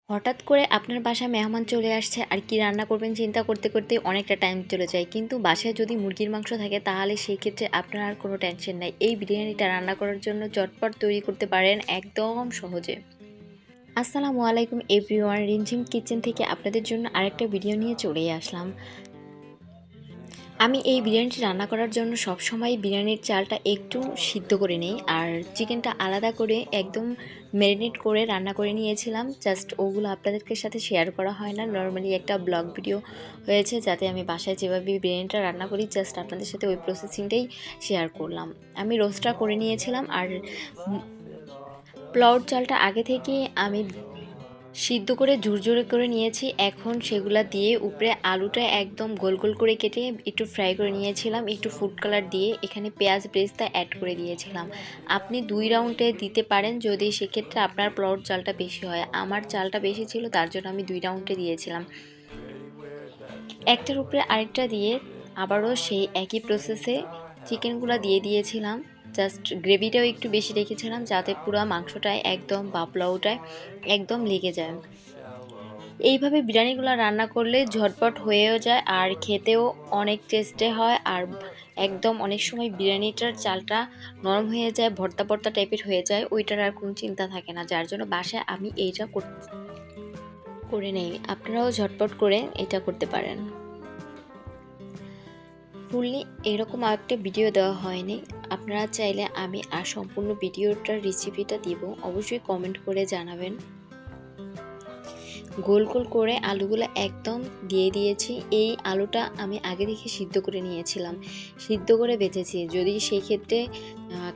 হঠাৎ করে আপনার বাসায় মেহমান চলে আসছে আর কি রান্না করবেন চিন্তা করতে করতে অনেকটা টাইম চলে যায়, কিন্তু বাসায় যদি মুরগির মাংস থাকে তাহলে সেই ক্ষেত্রে আপনার আর কোনো টেনশন নাই। এই বিরিয়ানিটা রান্না করার জন্য চটপট তৈরি করতে পারেন একদম সহজে। আসসালামু আলাইকুম এভরিওয়ান, রিমঝিম কিচেন থেকে আপনাদের জন্য আরেকটা ভিডিও নিয়ে চলে আসলাম। আমি এই বিরিয়ানিটি রান্না করার জন্য সবসময় বিরিয়ানির চালটা একটু সিদ্ধ করে নিই, আর চিকেনটা আলাদা করে একদম ম্যারিনেট করে রান্না করে নিয়েছিলাম। জাস্ট ওগুলো আপনাদেরকে সাথে শেয়ার করা হয় না, নর্মালি একটা ব্লগ ভিডিও হয়েছে যাতে আমি বাসায় যেভাবে বিরিয়ানিটা রান্না করি জাস্ট আপনাদের সাথে ওই প্রসেসিংটাই শেয়ার করলাম। আমি রোস্টটা করে নিয়েছিলাম, আর পোলাওর চালটা আগে থেকে আমি সিদ্ধ করে ঝুরঝুরে করে নিয়েছি। এখন সেগুলা দিয়ে উপরে আলুটা একদম গোল গোল করে কেটে একটু ফ্রাই করে নিয়েছিলাম, একটু ফুড কালার দিয়ে এখানে পেঁয়াজ ব্রেস্তা অ্যাড করে দিয়েছিলাম। আপনি 2 রাউন্ডে দিতে পারেন যদি সেক্ষেত্রে আপনার পোলাওর চালটা বেশি হয়। আমার চালটা বেশি ছিল তার জন্য আমি 2 রাউন্ডে দিয়েছিলাম। একটার উপরে আরেকটা দিয়ে আবারও সেই একই প্রসেসে চিকেনগুলো দিয়ে দিয়েছিলাম। জাস্ট গ্রেভিটাও একটু বেশি রেখেছিলাম যাতে পুরো মাংসটায় একদম বা পোলাওটায় একদম লেগে যায়। এইভাবে বিরিয়ানিগুলো রান্না করলে ঝটপট হয়েও যায় আর খেতেও অনেক টেস্টে হয়। আর একদম অনেক সময় বিরিয়ানিটার চালটা নরম হয়ে যায়, ভর্তা ভর্তা টাইপের হয়ে যায়, ওইটার আর কোনো চিন্তা থাকে না, যার জন্য বাসায় আমি এইটা করে নেই। আপনারাও ঝটপট করে এটা করতে পারেন। ফুললি এরকম একটা ভিডিও দেওয়া হয়নি, আপনারা চাইলে আমি আর সম্পূর্ণ ভিডিওটার রেসিপিটা দিব, অবশ্যই কমেন্ট করে জানাবেন। গোল গোল করে আলুগুলো একদম দিয়ে দিয়েছি। এই আলুটা আমি আগে থেকে সিদ্ধ করে নিয়েছিলাম, সিদ্ধ করে বেঁচেছি। যদি সেই ক্ষেত্রে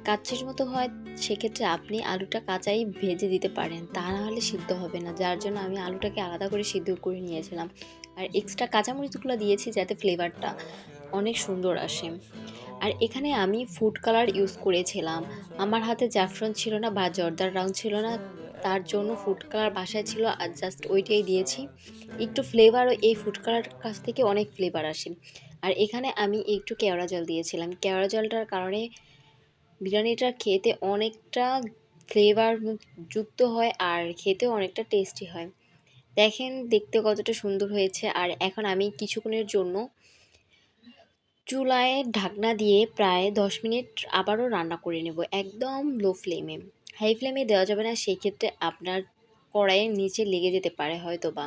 কাচ্চির মতো হয় সেক্ষেত্রে আপনি আলুটা কাঁচাই ভেজে দিতে পারেন, তা না হলে সিদ্ধ হবে না, যার জন্য আমি আলুটাকে আলাদা করে সিদ্ধ করে নিয়েছিলাম। আর এক্সট্রা কাঁচামরিচগুলো দিয়েছি যাতে ফ্লেভারটা অনেক সুন্দর আসে। আর এখানে আমি ফুড কালার ইউজ করেছিলাম। আমার হাতে জাফরান ছিল না বা জর্দার রং ছিল না, তার জন্য ফুড কালার বাসায় ছিল আর জাস্ট ওইটাই দিয়েছি। একটু ফ্লেভারও এই ফুড কালার কাছ থেকে অনেক ফ্লেভার আসে। আর এখানে আমি একটু কেওড়া জল দিয়েছিলাম, কেওড়া জলটার কারণে বিরিয়ানিটা খেতে অনেকটা ফ্লেভার যুক্ত হয় আর খেতেও অনেকটা টেস্টি হয়। দেখেন দেখতে কতটা সুন্দর হয়েছে। আর এখন আমি কিছুক্ষণের জন্য চুলায় ঢাকনা দিয়ে প্রায় 10 মিনিট আবারও রান্না করে নেব একদম লো ফ্লেমে। হাই ফ্লেমে দেওয়া যাবে না, সেই ক্ষেত্রে আপনার কড়াইয়ের নিচে লেগে যেতে পারে হয়তো বা।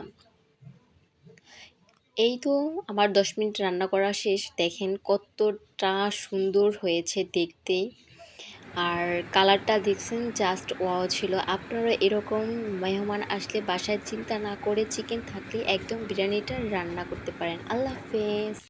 এই তো আমার 10 মিনিট রান্না করা শেষ, দেখেন কতটা সুন্দর হয়েছে দেখতে। আর কালারটা দেখছেন জাস্ট ওয়াও ছিল। আপনারা এরকম মেহমান আসলে বাসায় চিন্তা না করে চিকেন থাকলে একদম বিরিয়ানিটা রান্না করতে পারেন। আল্লাহ হাফেজ।